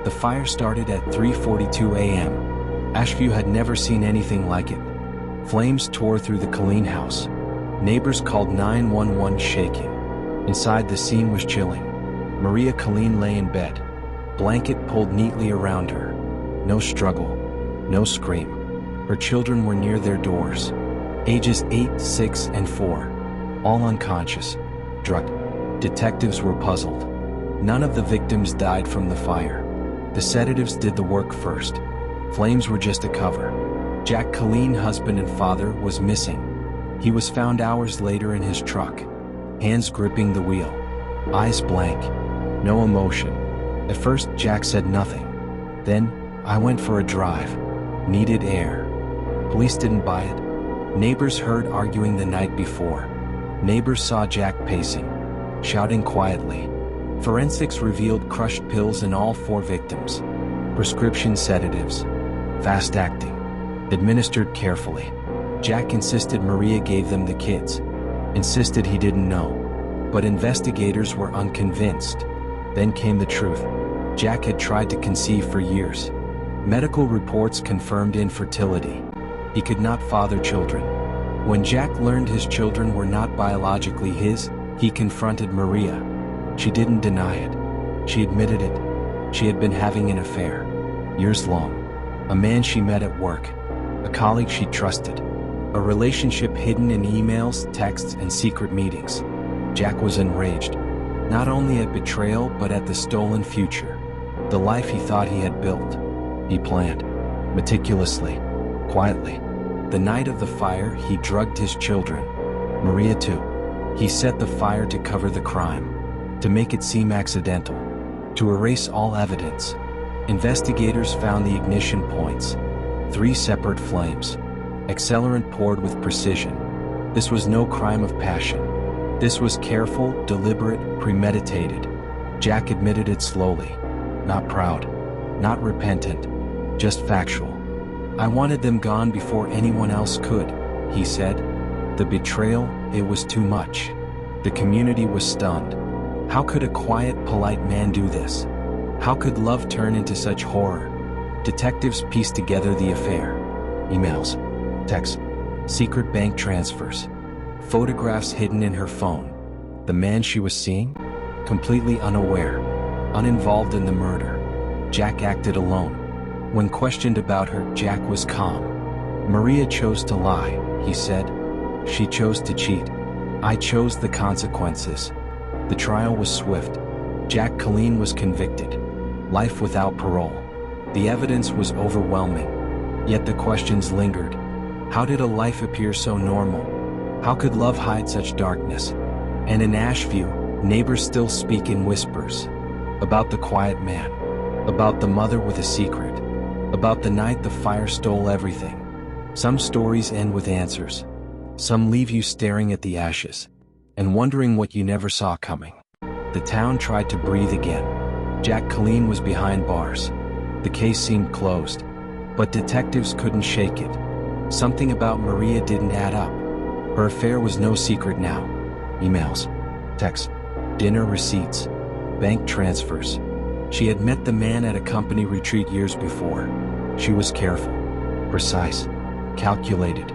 The fire started at 3:42 a.m. Ashview had never seen anything like it. Flames tore through the Calin house. Neighbors called 911 shaking. Inside, the scene was chilling. Maria Calin lay in bed, blanket pulled neatly around her. No struggle, no scream. Her children were near their doors, ages 8, 6, and 4, all unconscious, drugged. Detectives were puzzled. None of the victims died from the fire. The sedatives did the work first. Flames were just a cover. Jack Calin, husband and father, was missing. He was found hours later in his truck, hands gripping the wheel, eyes blank, no emotion. At first, Jack said nothing. Then, "I went for a drive. Needed air." Police didn't buy it. Neighbors heard arguing the night before. Neighbors saw Jack pacing, shouting quietly. Forensics revealed crushed pills in all 4 victims. Prescription sedatives, fast-acting, administered carefully. Jack insisted Maria gave them the kids, insisted he didn't know. But investigators were unconvinced. Then came the truth. Jack had tried to conceive for years. Medical reports confirmed infertility. He could not father children. When Jack learned his children were not biologically his, he confronted Maria. She didn't deny it. She admitted it. She had been having an affair, years long. A man she met at work, a colleague she trusted, a relationship hidden in emails, texts, and secret meetings. Jack was enraged, not only at betrayal but at the stolen future, the life he thought he had built. He planned, meticulously, quietly. The night of the fire, he drugged his children, Maria too. He set the fire to cover the crime, to make it seem accidental, to erase all evidence. Investigators found the ignition points, 3 separate flames, accelerant poured with precision. This was no crime of passion. This was careful, deliberate, premeditated. Jack admitted it slowly, not proud, not repentant, just factual. "I wanted them gone before anyone else could," he said. The betrayal, it was too much. The community was stunned. How could a quiet, polite man do this? How could love turn into such horror? Detectives pieced together the affair. Emails, texts, secret bank transfers, photographs hidden in her phone. The man she was seeing? Completely unaware, uninvolved in the murder. Jack acted alone. When questioned about her, Jack was calm. "Maria chose to lie," he said. "She chose to cheat. I chose the consequences." The trial was swift. Jack Calin was convicted. Life without parole. The evidence was overwhelming. Yet the questions lingered. How did a life appear so normal? How could love hide such darkness? And in Ashview, neighbors still speak in whispers. About the quiet man. About the mother with a secret. About the night the fire stole everything. Some stories end with answers. Some leave you staring at the ashes and wondering what you never saw coming. The town tried to breathe again. Jack Calin was behind bars. The case seemed closed, but detectives couldn't shake it. Something about Maria didn't add up. Her affair was no secret now. Emails, texts, dinner receipts, bank transfers. She had met the man at a company retreat years before. She was careful, precise, calculated.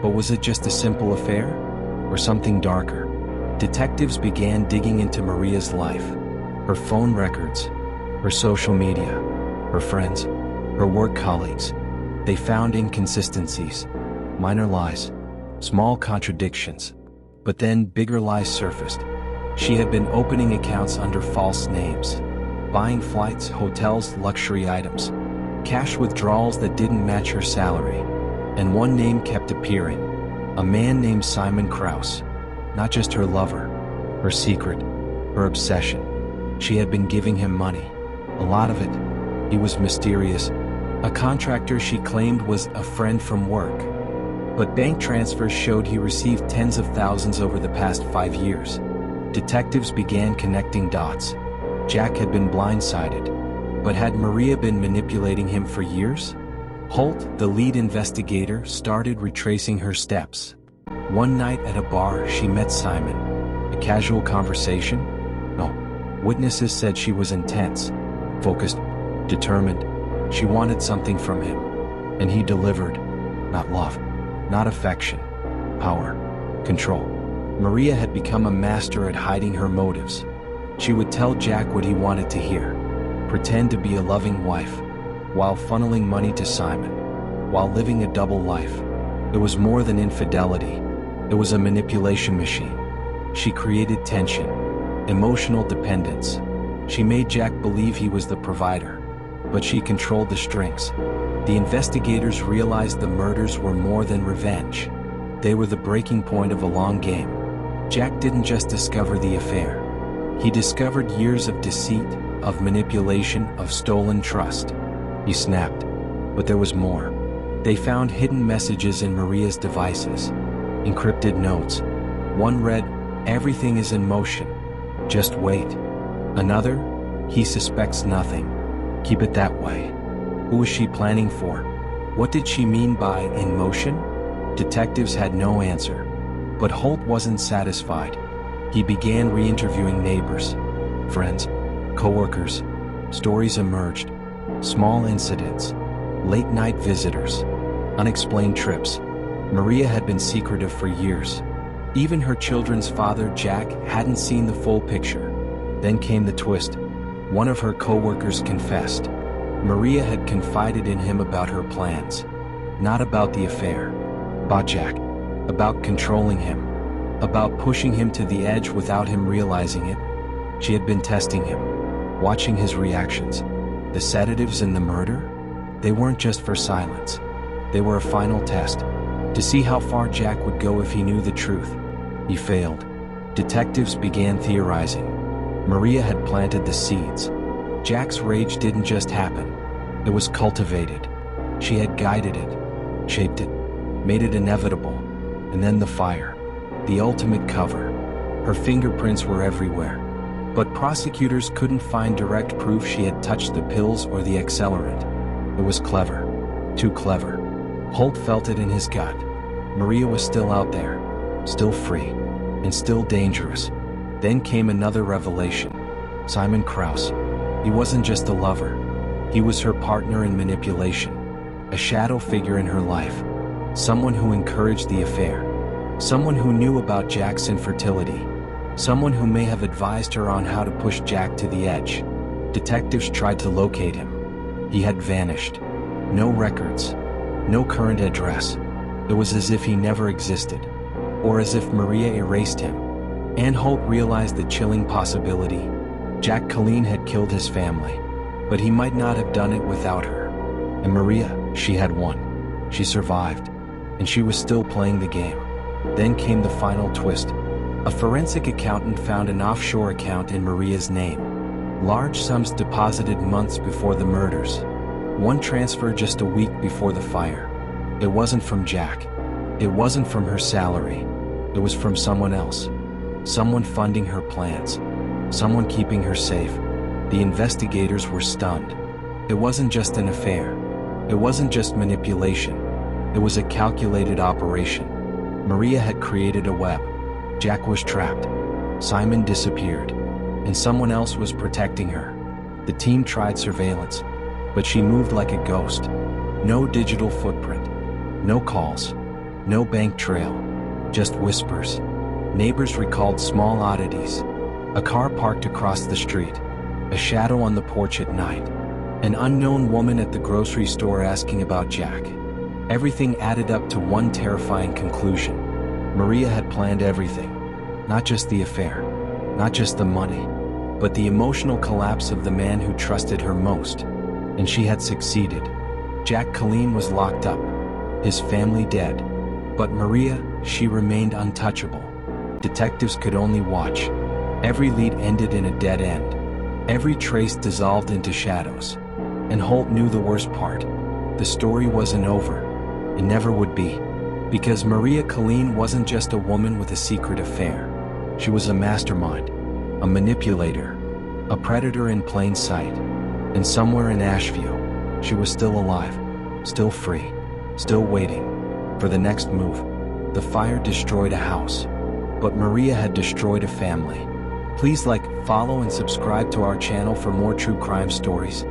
But was it just a simple affair? Or something darker? Detectives began digging into Maria's life. Her phone records, her social media, her friends, her work colleagues. They found inconsistencies, minor lies, small contradictions. But then bigger lies surfaced. She had been opening accounts under false names, buying flights, hotels, luxury items, cash withdrawals that didn't match her salary. And one name kept appearing, a man named Simon Krauss. Not just her lover, her secret, her obsession. She had been giving him money, a lot of it. He was mysterious, a contractor she claimed was a friend from work. But bank transfers showed he received tens of thousands over the past 5 years. Detectives began connecting dots. Jack had been blindsided, but had Maria been manipulating him for years? Holt, the lead investigator, started retracing her steps. One night at a bar, she met Simon. A casual conversation? No. Witnesses said she was intense, focused, determined. She wanted something from him, and he delivered. Not love, not affection, power, control. Maria had become a master at hiding her motives. She would tell Jack what he wanted to hear, pretend to be a loving wife, while funneling money to Simon, while living a double life. It was more than infidelity. It was a manipulation machine. She created tension, emotional dependence. She made Jack believe he was the provider, but she controlled the strings. The investigators realized the murders were more than revenge. They were the breaking point of a long game. Jack didn't just discover the affair. He discovered years of deceit, of manipulation, of stolen trust. He snapped, but there was more. They found hidden messages in Maria's devices, encrypted notes. One read, "Everything is in motion. Just wait." Another, "He suspects nothing. Keep it that way." Who was she planning for? What did she mean by "in motion"? Detectives had no answer. But Holt wasn't satisfied. He began re-interviewing neighbors, friends, co-workers. Stories emerged. Small incidents, late-night visitors, unexplained trips. Maria had been secretive for years. Even her children's father, Jack, hadn't seen the full picture. Then came the twist. One of her co-workers confessed. Maria had confided in him about her plans. Not about the affair. About Jack. About controlling him. About pushing him to the edge without him realizing it. She had been testing him, watching his reactions. The sedatives and the murder? They weren't just for silence. They were a final test, to see how far Jack would go if he knew the truth. He failed. Detectives began theorizing. Maria had planted the seeds. Jack's rage didn't just happen. It was cultivated. She had guided it, shaped it, made it inevitable. And then the fire. The ultimate cover. Her fingerprints were everywhere. But prosecutors couldn't find direct proof she had touched the pills or the accelerant. It was clever. Too clever. Holt felt it in his gut. Maria was still out there. Still free. And still dangerous. Then came another revelation. Simon Krauss. He wasn't just a lover. He was her partner in manipulation. A shadow figure in her life. Someone who encouraged the affair. Someone who knew about Jack's infertility. Someone who may have advised her on how to push Jack to the edge. Detectives tried to locate him. He had vanished. No records. No current address. It was as if he never existed. Or as if Maria erased him. And Holt realized the chilling possibility. Jack Calin had killed his family. But he might not have done it without her. And Maria, she had won. She survived. And she was still playing the game. Then came the final twist. A forensic accountant found an offshore account in Maria's name. Large sums deposited months before the murders. One transfer just a week before the fire. It wasn't from Jack. It wasn't from her salary. It was from someone else. Someone funding her plans. Someone keeping her safe. The investigators were stunned. It wasn't just an affair. It wasn't just manipulation. It was a calculated operation. Maria had created a web. Jack was trapped. Simon disappeared. And someone else was protecting her. The team tried surveillance, but she moved like a ghost. No digital footprint. No calls. No bank trail. Just whispers. Neighbors recalled small oddities. A car parked across the street. A shadow on the porch at night. An unknown woman at the grocery store asking about Jack. Everything added up to one terrifying conclusion. Maria had planned everything. Not just the affair. Not just the money. But the emotional collapse of the man who trusted her most. And she had succeeded. Jack Calin was locked up. His family dead. But Maria, she remained untouchable. Detectives could only watch. Every lead ended in a dead end. Every trace dissolved into shadows. And Holt knew the worst part. The story wasn't over. It never would be. Because Maria Calin wasn't just a woman with a secret affair. She was a mastermind. A manipulator. A predator in plain sight. And somewhere in Ashview, she was still alive. Still free. Still waiting. For the next move. The fire destroyed a house. But Maria had destroyed a family. Please like, follow and subscribe to our channel for more true crime stories.